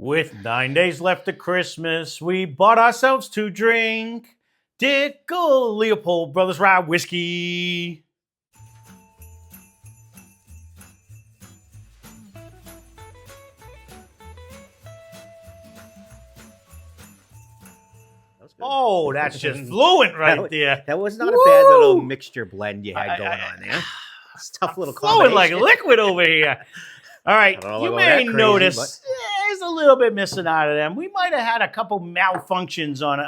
With 9 days left to Christmas, we bought ourselves to drink Dickel Leopold Brothers Rye Whiskey. Oh, that's just fluent right there. That was not a bad little mixture blend you had going on there. It's a tough little flowing combination. like liquid over here. All right, you may notice there's a little bit missing out of them. We might have had a couple malfunctions on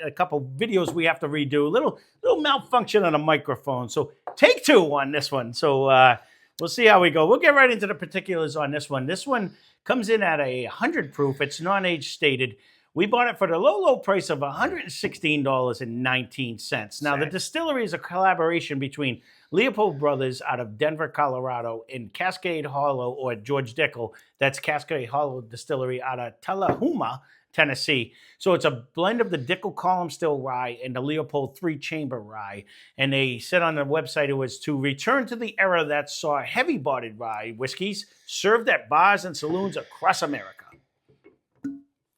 a couple videos we have to redo. Little malfunction on a microphone. So take two on this one. So we'll see how we go. We'll get right into the particulars on this one. This one comes in at 100 proof. It's non-age stated. We bought it for the low price of $116.19. Now, the distillery is a collaboration between Leopold Brothers out of Denver, Colorado, and Cascade Hollow, or George Dickel. That's Cascade Hollow Distillery out of Tullahoma, Tennessee. So it's a blend of the Dickel Column Still Rye and the Leopold 3-Chamber Rye. And they said on the website it was to return to the era that saw heavy-bodied rye whiskeys served at bars and saloons across America.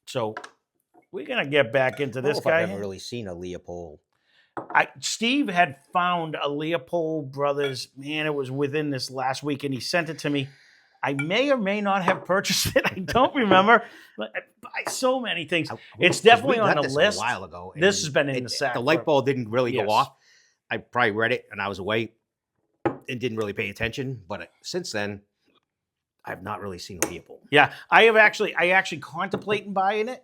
So we're going to get back into this guy. I've never really seen a Leopold. Steve had found a Leopold Brothers. Man, it was within this last week, and he sent it to me. I may or may not have purchased it. I don't remember. But I buy so many things. It's definitely on the list. A while ago. This has been in the sack. The light bulb didn't really go off. I probably read it, and I was away and didn't really pay attention. But since then, I've not really seen a Leopold. Yeah, I actually contemplating buying it.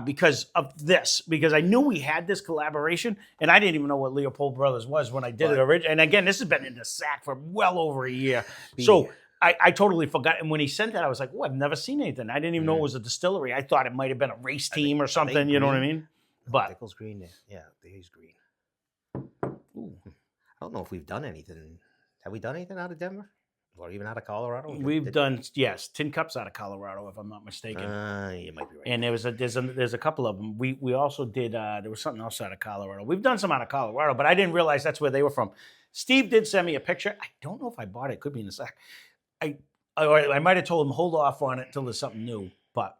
Because of this, because I knew we had this collaboration, and I didn't even know what Leopold Brothers was when I did it originally. And again, this has been in the sack for well over a year. So I totally forgot. And when he sent that, I was like, oh, I've never seen anything. I didn't even know it was a distillery. I thought it might have been a race team or something, you know what I mean? But Dickel's green. Yeah, he's green. Ooh. I don't know if we've done anything. Have we done anything out of Denver? Or even out of Colorado? We've done, yes, tin cups out of Colorado, if I'm not mistaken. You might be right. And there's a couple of them. We also did, there was something else out of Colorado. We've done some out of Colorado, but I didn't realize that's where they were from. Steve did send me a picture. I don't know if I bought it. It could be in the sack. I might have told him, hold off on it until there's something new. But,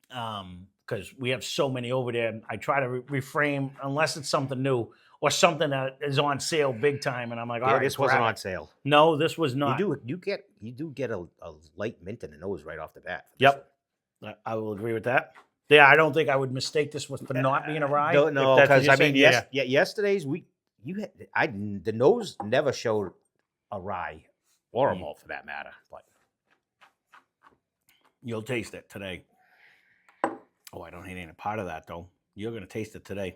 because we have so many over there, I try to reframe unless it's something new or something that is on sale big time, and I'm like, all right, this wasn't on sale. No, this was not. You do get a light mint in the nose right off the bat. Yep, I will agree with that. Yeah, I don't think I would mistake this for not being a rye. No, because I mean, yesterday's the nose never showed a rye or a malt for that matter. But you'll taste it today. Oh, I don't hate any part of that though. You're gonna taste it today.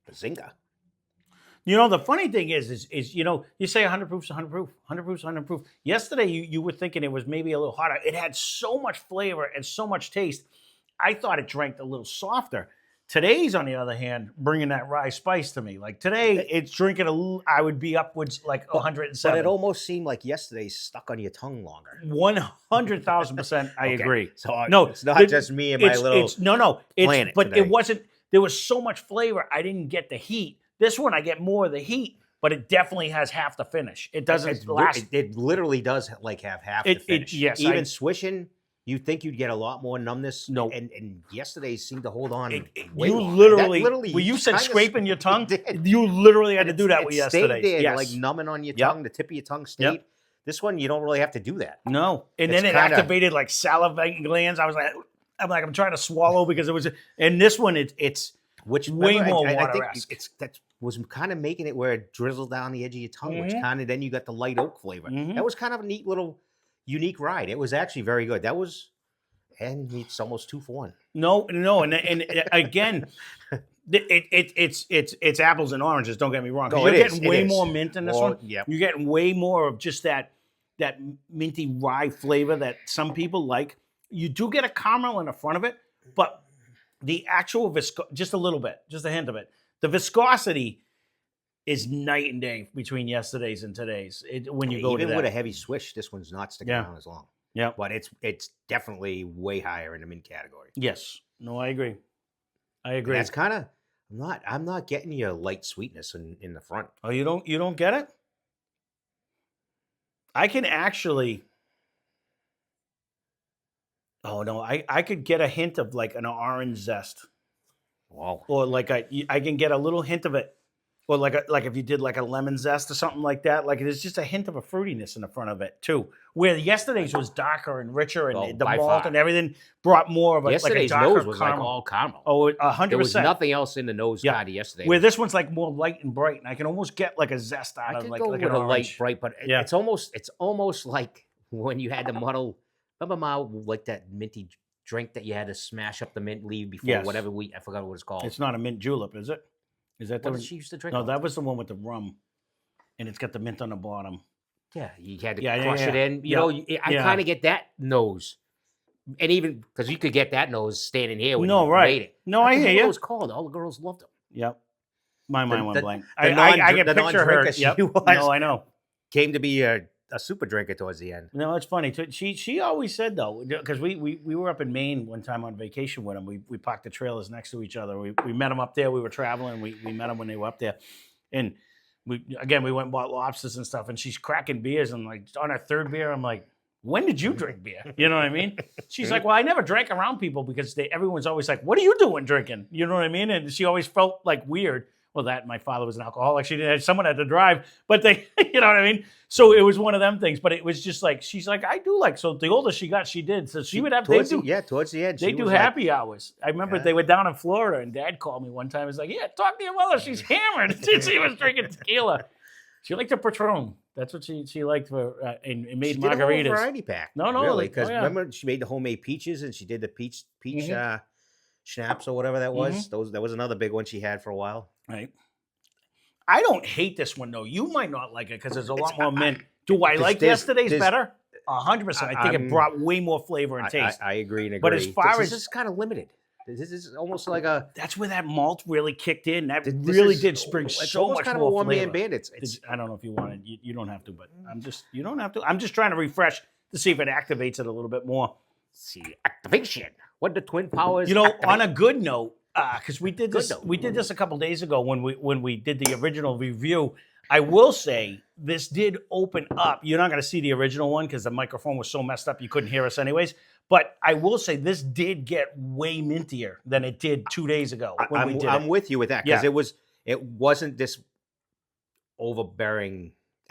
Bazinga. You know, the funny thing is you know, you say 100 proof's 100 proof, 100 proof's 100 proof. Yesterday, you were thinking it was maybe a little hotter. It had so much flavor and so much taste. I thought it drank a little softer. Today's, on the other hand, bringing that rye spice to me. Like today, it's drinking I would be upwards like 107. But it almost seemed like yesterday's stuck on your tongue longer. 100,000%, I agree. So no, it's not just me and my little planet. But today. It wasn't. There was so much flavor. I didn't get the heat. This one, I get more of the heat, but it definitely has half the finish. It doesn't last. It literally does have half the finish. Yes, even swishing, you think you'd get a lot more numbness. No, and yesterday seemed to hold on. You literally, when you said scraping your tongue, you literally had to do that with yesterday. Stayed there, like numbing on your tongue. The tip of your tongue stayed. Yep. This one, you don't really have to do that. No, and then it activated like salivating glands. I'm trying to swallow because it was. And this one, it's way more water-esque. That was kind of making it where it drizzled down the edge of your tongue, which kind of then you got the light oak flavor. That was kind of a neat little unique ride. It was actually very good. And it's almost 2 for 1. No, and again, it's apples and oranges. Don't get me wrong. You're getting way more mint in this one. Yep. You're getting way more of just that minty rye flavor that some people like. You do get a caramel in the front of it, but the actual just a little bit, just a hint of it. The viscosity is night and day between yesterday's and today's. When you go even to that. With a heavy swish, this one's not sticking around as long. Yeah, but it's definitely way higher in the mint category. Yes, no, I agree. And that's kind of I'm not getting your light sweetness in the front. Oh, you don't get it? I can actually Oh no, I could get a hint of like an orange zest, Wow. or like I can get a little hint of it, or like if you did like a lemon zest or something like that. Like there's just a hint of a fruitiness in the front of it too. Where yesterday's was darker and richer, and Oh, the by malt far. and everything brought more of a Yesterday's like a darker nose was caramel. like all caramel. Oh, There was 100%. nothing else in the nose Yeah. kind of yesterday. Where this one's like more light and bright, and I can almost get like a zest out I of could like go like with an a light orange. bright, but Yeah. it's almost like when you had to muddle. Remember, Ma, like that minty drink that you had to smash up the mint leaf before Yes. whatever I forgot what it's called. It's not a mint julep, is it? Is that the What one? did she used to drink? No, all the that time? was the one with the rum, and it's got the mint on the bottom. Yeah, you had to Yeah, crush it in. You Yeah. know, I Yeah. kind of get that nose, and even because you could get that nose standing here when No, you right. made it. No, What I the hear hell you. it was called. All the girls loved them. Yep. My mind went blank. the I can the picture her. non-drinker she Yep. was. No, I know. Came to be a super drinker towards the end. No, it's funny. She always said though, because we were up in Maine one time on vacation with them. We parked the trailers next to each other. We met them up there. We were traveling. We met them when they were up there, and we went and bought lobsters and stuff. And she's cracking beers, and like on her third beer, I'm like, when did you drink beer? You know what I mean? She's like, well, I never drank around people because everyone's always like, what are you doing drinking? You know what I mean? And she always felt like weird. Well, that my father was an alcoholic. She didn't. Someone had to drive, but they, you know what I mean. So it was one of them things. But it was just like she's like, I do like. So the older she got, she did. So she would have. Towards the end. They she do was like, happy hours. I remember they were down in Florida, and Dad called me one time. He's like, "Yeah, talk to your mother. She's hammered." She was drinking tequila. She liked a Patron. That's what she liked for, and made she did a whole margaritas. variety pack. No, really, like, because oh, yeah. remember she made the homemade peaches and she did the peach schnapps or whatever that was. That was another big one she had for a while. Right. I don't hate this one though. You might not like it because there's a lot more mint. Do I like yesterday's better? 100%. I think it brought way more flavor and taste. I agree and agree. But as far this as is kind of limited. This is almost like a. That's where that malt really kicked in. That really did bring so much kind more of a one-man flavor. band. It's I don't know if you want it. You don't have to, but you don't have to. I'm just trying to refresh to see if it activates it a little bit more. see activation. What the twin powers? You know, activate. on a good note, because we did this, Good note. we did this a couple days ago when we did the original review. I will say this did open up. You're not going to see the original one because the microphone was so messed up you couldn't hear us anyways. But I will say this did get way mintier than it did 2 days ago when we did I'm it. with you with that because Yeah. it wasn't this overbearing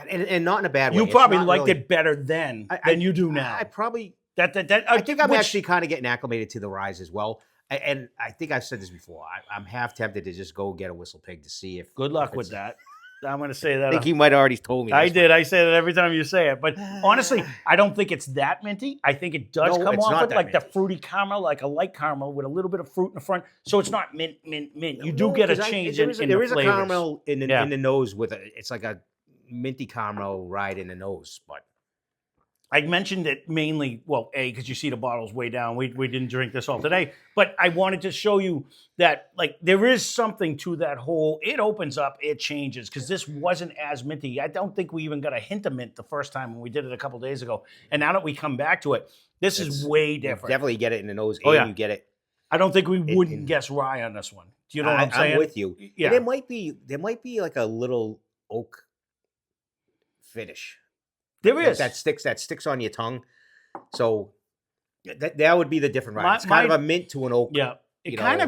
and not in a bad way. You It's probably not liked really- it better then than you do now. I probably. I I think I'm which- actually kind of getting acclimated to the rise as well. And I think I've said this before. I'm half tempted to just go get a whistle pig to see if. Good luck if with it's- that. I'm going to say that. I think you might have already told me. I this, did. I say that every time you say it. But honestly, I don't think it's that minty. I think it does No, come it's off not with that like the minty. fruity caramel, like a light caramel with a little bit of fruit in the front. So it's not mint. You do No, get a 'cause change there in is the there is flavors. a caramel in the Yeah. in the nose with it's like a minty caramel ride in the nose, but I mentioned it mainly, well, because you see the bottles way down. We didn't drink this all today, but I wanted to show you that like there is something to that whole. It opens up, it changes because this wasn't as minty. I don't think we even got a hint of mint the first time when we did it a couple days ago. And now that we come back to it, this is way you different. definitely get it in the nose. Oh, and yeah. you get it. I don't think we wouldn't guess rye on this one. Do you know what I'm saying? I'm with you. Yeah. And there might be like a little oak finish. There is. that sticks on your tongue. So that would be the different ride. It's kind of a mint to an oak. Yeah. It kind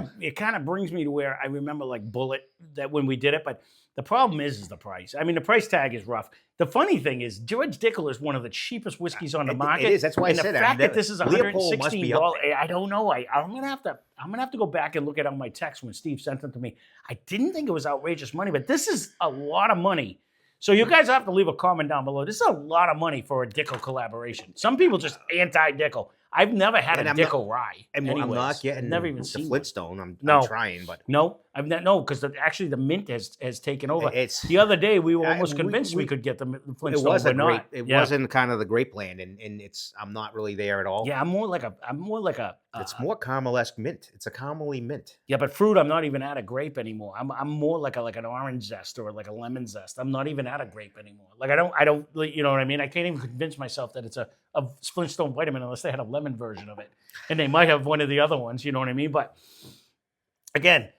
of brings me to where I remember like Bullet that when we did it, but the problem is the price. I mean, the price tag is rough. The funny thing is, George Dickel is one of the cheapest whiskeys on the market. It is. That's why and I said the that. fact that this is Leopold must be up $116, there. I don't know. I'm gonna have to go back and look at on my text when Steve sent them to me. I didn't think it was outrageous money, but this is a lot of money. So you guys have to leave a comment down below. This is a lot of money for a Dickel collaboration. Some people just anti-Dickel. I've never had And a I'm not- Dickel rye. And I'm anyways. not getting I've never even the seen one. Flintstone. I'm No. trying, but No, I've not. No, because actually the mint has taken over. it's The other day we were almost we- convinced we we- could get the it Flintstone. was We're a great. not. It Yeah. wasn't kind of the grape land, and I'm not really there at all. Yeah, I'm more like a. It's more caramel-esque mint. It's a caramely mint. Yeah, but fruit, I'm not even at a grape anymore. I'm more like an orange zest or like a lemon zest. I'm not even at a grape anymore. Like I don't. You know what I mean? I can't even convince myself that it's a Flintstone vitamin unless they had a lemon version of it, and they might have one of the other ones. You know what I mean? But again,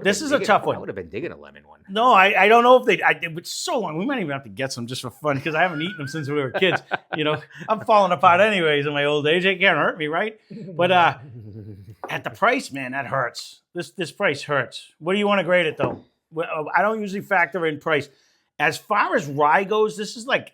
This is a tough one. I would have been digging a lemon one. No, I don't know if they. It's so long. We might even have to get some just for fun because I haven't eaten them since we were kids. I'm falling apart anyways in my old age. It can't hurt me, right? But at the price, man, that hurts. This price hurts. What do you want to grade it though? I don't usually factor in price. As far as rye goes, this is like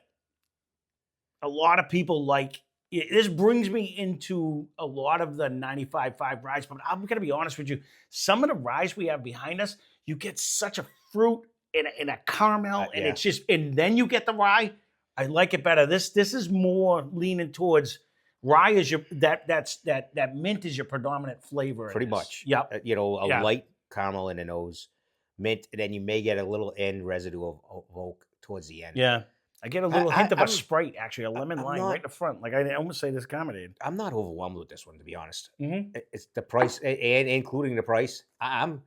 a lot of people like. This brings me into a lot of the 95.5 ryes, but I'm going to be honest with you. Some of the ryes we have behind us, you get such a fruit and a caramel, and it's just, and then you get the rye. I like it better. This is more leaning towards rye is your that mint is your predominant flavor. Pretty much. Yep. Light caramel in the nose, mint, and then you may get a little end residue of oak towards the end. Yeah. I get a little hint of a Sprite, actually, a lemon lime right in the front. Like I almost say this accommodated. I'm not overwhelmed with this one, to be honest. Mm-hmm. It's the price, and including the price. I'm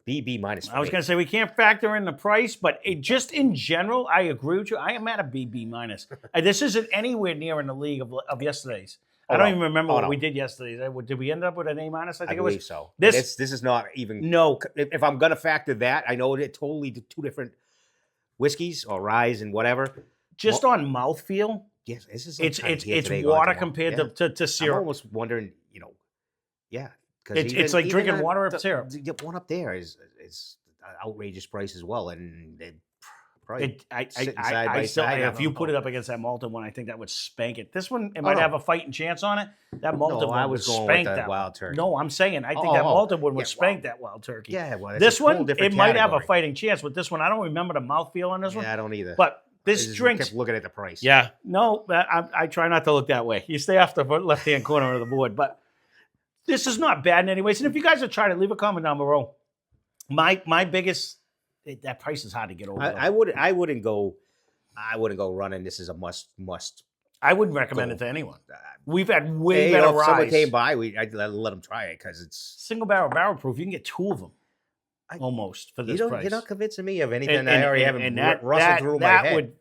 BB minus. I was going to say we can't factor in the price, but just in general, I agree with you. I am at a BB minus. This isn't anywhere near in the league of yesterday's. I don't even remember what we did yesterday. Did we end up with an A minus? I believe so. This is not even. No. If I'm going to factor that, I know it's totally two different whiskeys or ryes and whatever. Just on mouthfeel, yes, this is it's water compared to syrup. I'm almost wondering, because it's like drinking water of syrup. The one up there is an outrageous price as well, and if you put it up against that malted one, I think that would spank it. This one, it might have a fighting chance on it. That malted one would spank that wild turkey. No, I'm saying I think that malted one would spank that wild turkey. Yeah, well, this one it might have a fighting chance, but this one I don't remember the mouthfeel on this one. Yeah, I don't either. But this drink. Kept looking at the price. Yeah, no, I try not to look that way. You stay off the left-hand corner of the board, but this is not bad in any ways. And if you guys have tried it, leave a comment down below. My biggest that price is hard to get over. I wouldn't go running. This is a must. I wouldn't recommend it to anyone. We've had way better ryes. If someone came by, I'd let them try it because it's single barrel proof. You can get two of them. Almost for this price. You're not convincing me of anything I already haven't rustled through my head.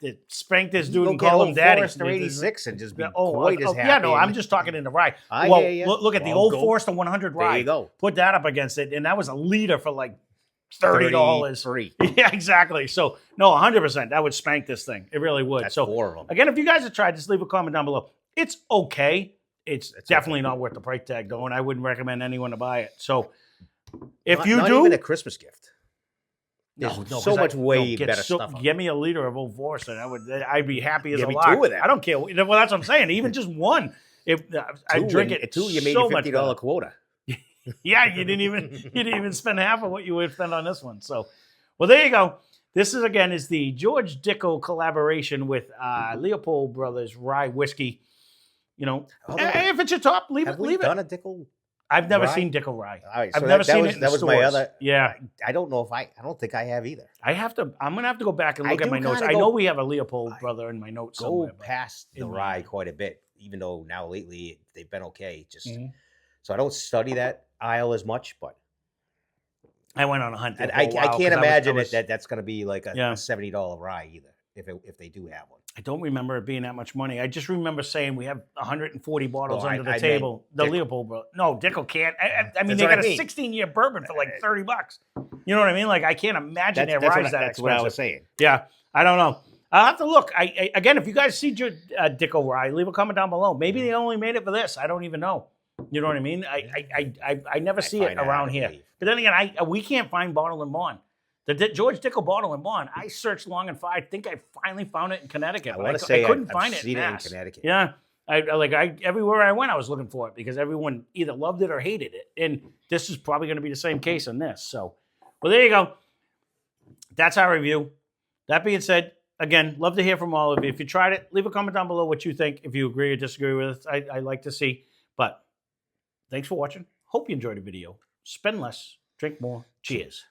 Would spank this dude and call him daddy. Forester 86 and just be quite as happy. Yeah, no, I'm just talking in the rye. Look at the old Forester 100 rye. There you go. Put that up against it, and that was a liter for like $30. Yeah, exactly. So, no, 100%. That would spank this thing. It really would. That's so, 4 of them. Again, if you guys have tried, just leave a comment down below. It's okay. It's definitely not worth the price tag, though, and I wouldn't recommend anyone to buy it. So, if you not do, even a Christmas gift. There's so much better stuff. Give me a liter of Old Forester. I'd be happy as a lark. 2 of that. I don't care. Well, that's what I'm saying. Even just one. If I drink it, 2, you made a $50 quota. Yeah, you didn't even spend half of what you would spend on this one. So, well, there you go. This is the George Dickel collaboration with Leopold Brothers Rye Whiskey. If it's your top, leave it. Leave it. Done a Dickel. I've never seen Dickel rye. All right, I've never seen it in that was stores. my other. Yeah, I don't know if I don't think I have either. I'm gonna have to go back and look at my notes. I know we have a Leopold brother in my notes. Go past the rye quite a bit, even though now lately they've been okay. So I don't study that aisle as much, but I went on a hunt. And I can't imagine that's going to be like a $70 rye either, if they do have one. I don't remember it being that much money. I just remember saying we have 140 bottles under the table. The Leopold brother. No, Dickel can't. I mean, they got a 16-year bourbon for like $30. You know what I mean? Like, I can't imagine their ryes that expensive. That's what I was saying. Yeah, I don't know. I'll have to look. Again, if you guys see Dickel rye, leave a comment down below. Maybe they only made it for this. I don't even know. You know what I mean? I never see it around here. But then again, we can't find Bottle and Bond. The George Dickel Bottle and Bond. I searched long and far. I think I finally found it in Connecticut. I couldn't find it in Connecticut. Yeah, everywhere I went, I was looking for it because everyone either loved it or hated it. And this is probably going to be the same case in this. So, well, there you go. That's our review. That being said, again, love to hear from all of you. If you tried it, leave a comment down below what you think. If you agree or disagree with us, I like to see. But thanks for watching. Hope you enjoyed the video. Spend less, drink more. Cheers.